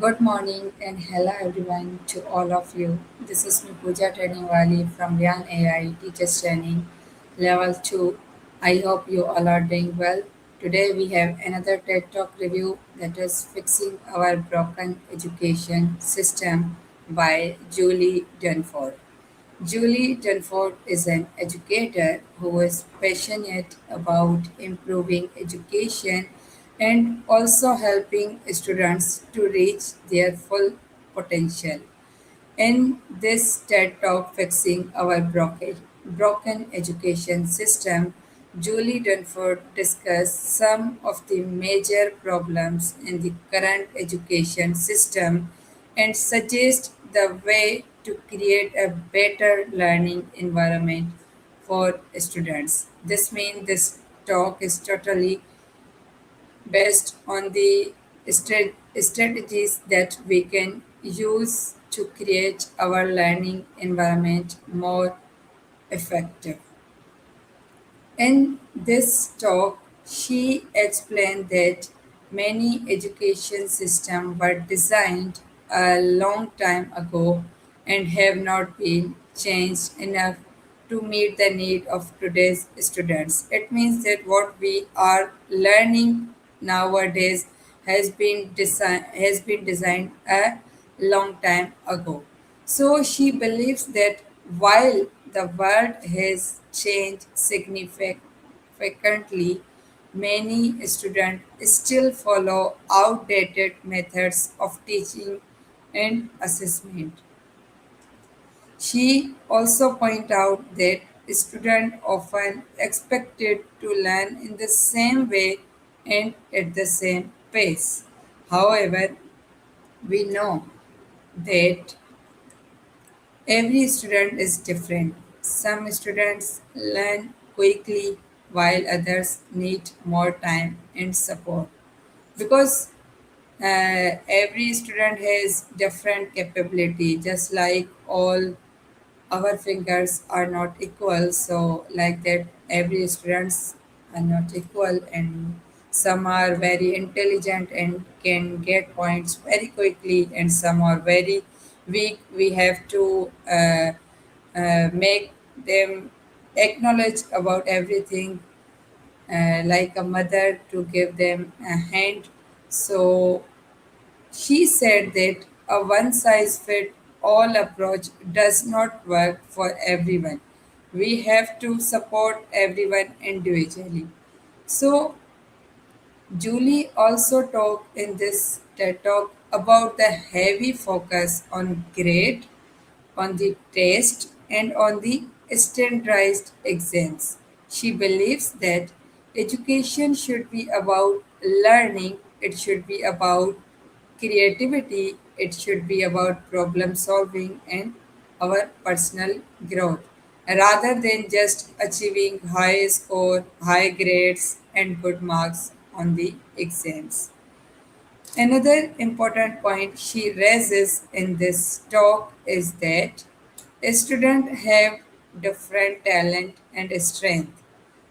Good morning and hello everyone to all of you. This is me Pooja Training from Ryan AI Teachers Training Level 2. I hope you all are doing well. Today we have another TED Talk review that is Fixing Our Broken Education System by Julie Dunford. Julie Dunford is an educator who is passionate about improving education and also helping students to reach their full potential. In this TED Talk Fixing Our Broken Education System, Julie Dunford discussed some of the major problems in the current education system and suggests the way to create a better learning environment for students. This means this talk is totally based on the strategies that we can use to create our learning environment more effective. In this talk, she explained that many education systems were designed a long time ago and have not been changed enough to meet the need of today's students. It means that what we are learning nowadays has been designed a long time ago. So she believes that while the world has changed significantly, many students still follow outdated methods of teaching and assessment. She also pointed out that students often expected to learn in the same way and at the same pace. However, we know that every student is different. Some students learn quickly while others need more time and support because every student has different capability just like all our fingers are not equal, so like that every students are not equal, and some are very intelligent and can get points very quickly and some are very weak. We have to make them acknowledge about everything, like a mother to give them a hand. So she said that a one size fit all approach does not work for everyone. We have to support everyone individually. So, Julie also talked in this TED talk about the heavy focus on grade, on the test, and on the standardized exams. She believes that education should be about learning, it should be about creativity, it should be about problem solving and our personal growth rather than just achieving high score, high grades, and good marks on the exams. Another important point she raises in this talk is that students have different talent and strength.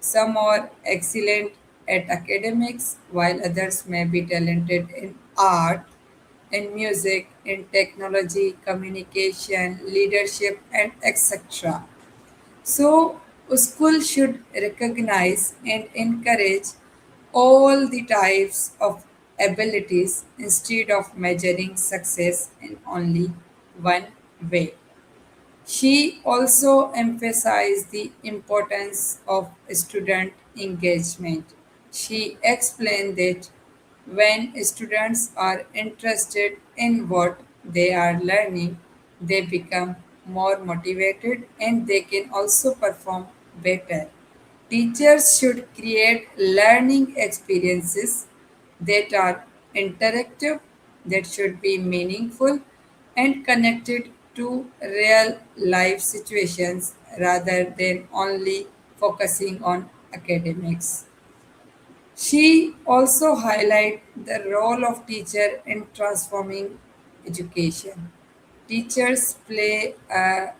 Some are excellent at academics, while others may be talented in art, in music, in technology, communication, leadership, and etc. So, school should recognize and encourage all the types of abilities instead of measuring success in only one way. She also emphasized the importance of student engagement. She explained that when students are interested in what they are learning, they become more motivated and they can also perform better. Teachers should create learning experiences that are interactive, that should be meaningful, and connected to real life situations rather than only focusing on academics. She also highlighted the role of teacher in transforming education. Teachers play a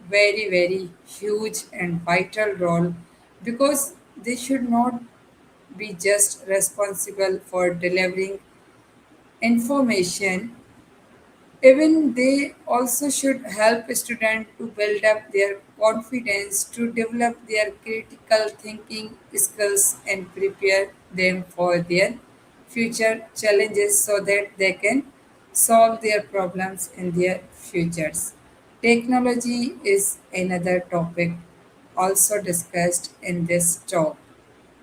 very huge and vital role because they should not be just responsible for delivering information, Even they also should help students to build up their confidence, to develop their critical thinking skills and prepare them for their future challenges so that they can solve their problems in their futures. Technology is another topic also discussed in this talk.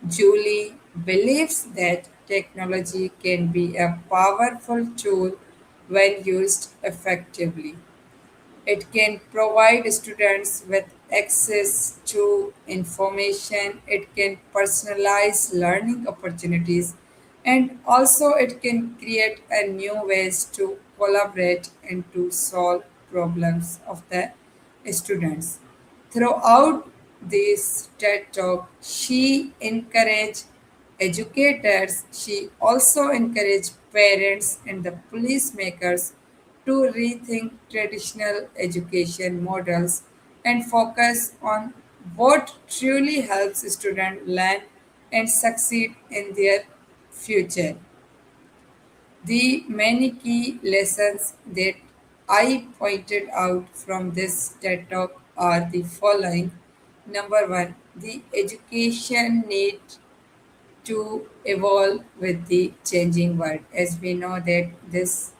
Julie believes that technology can be a powerful tool when used effectively. It can provide students with access to information, it can personalize learning opportunities, and also it can create a new ways to collaborate and to solve problems of the students. Throughout this TED talk, she encouraged educators, she also encouraged parents and the policymakers to rethink traditional education models and focus on what truly helps students learn and succeed in their future. The many key lessons that I pointed out from this TED Talk are the following. Number one, the education need to evolve with the changing world. As we know that this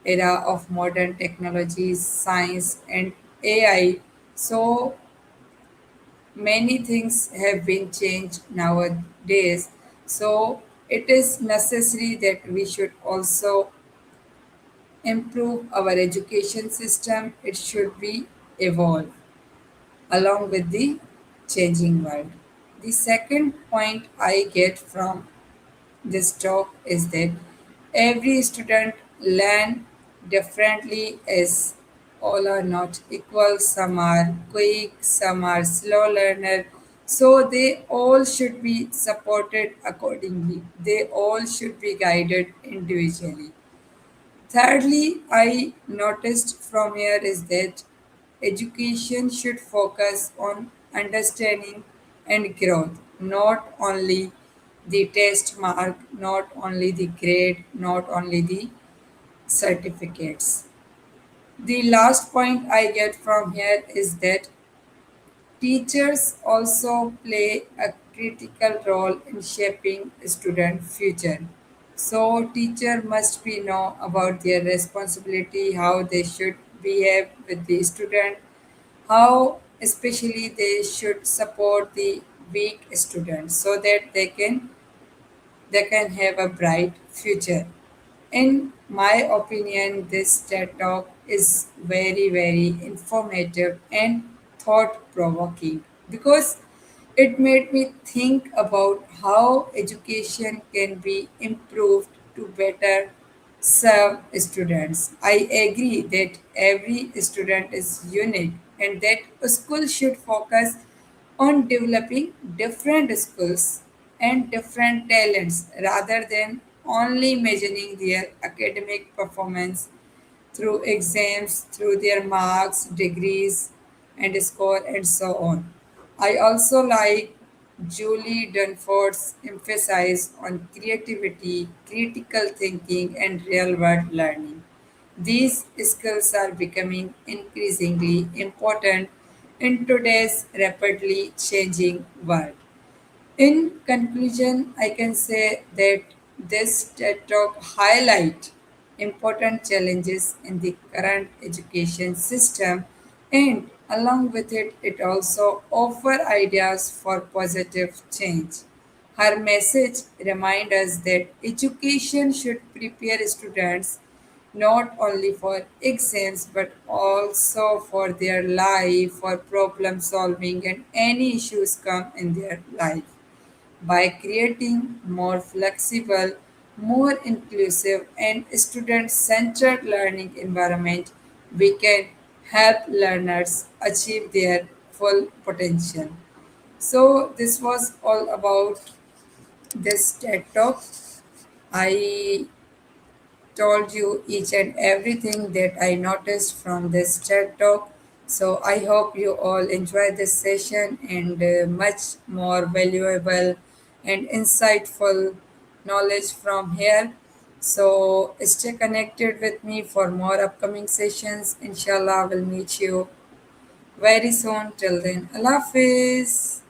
era of modern technologies, science, and AI, so many things have been changed nowadays. So it is necessary that we should also improve our education system. It should be evolved along with the changing world. The second point I get from this talk is that every student learn differently as all are not equal. Some are quick, some are slow learner. So they all should be supported accordingly. They all should be guided individually. Thirdly, I noticed from here is that education should focus on understanding and growth, not only the test mark, not only the grade, not only the certificates. The last point I get from here is that teachers also play a critical role in shaping student future. So teacher must be know about their responsibility, how they should behave with the student, how especially they should support the weak students so that they can have a bright future. In my opinion, this TED Talk is very, very informative and thought provoking because it made me think about how education can be improved to better serve students. I agree that every student is unique and that a school should focus on developing different skills and different talents rather than only measuring their academic performance through exams, through their marks, degrees, and score, and so on. I also like Julie Dunford's emphasis on creativity, critical thinking, and real world learning. These skills are becoming increasingly important in today's rapidly changing world. In conclusion, I can say that this TED Talk highlight important challenges in the current education system and along with it, it also offer ideas for positive change. Her message reminds us that education should prepare students not only for exams but also for their life, for problem solving and any issues come in their life. By creating more flexible, more inclusive and student-centered learning environment, we can help learners achieve their full potential. So this was all about this TED Talk. I told you each and everything that I noticed from this TED Talk. So I hope you all enjoy this session and much more valuable and insightful knowledge from here. So stay connected with me for more upcoming sessions. Inshallah, I will meet you very soon. Till then, Allah Hafiz.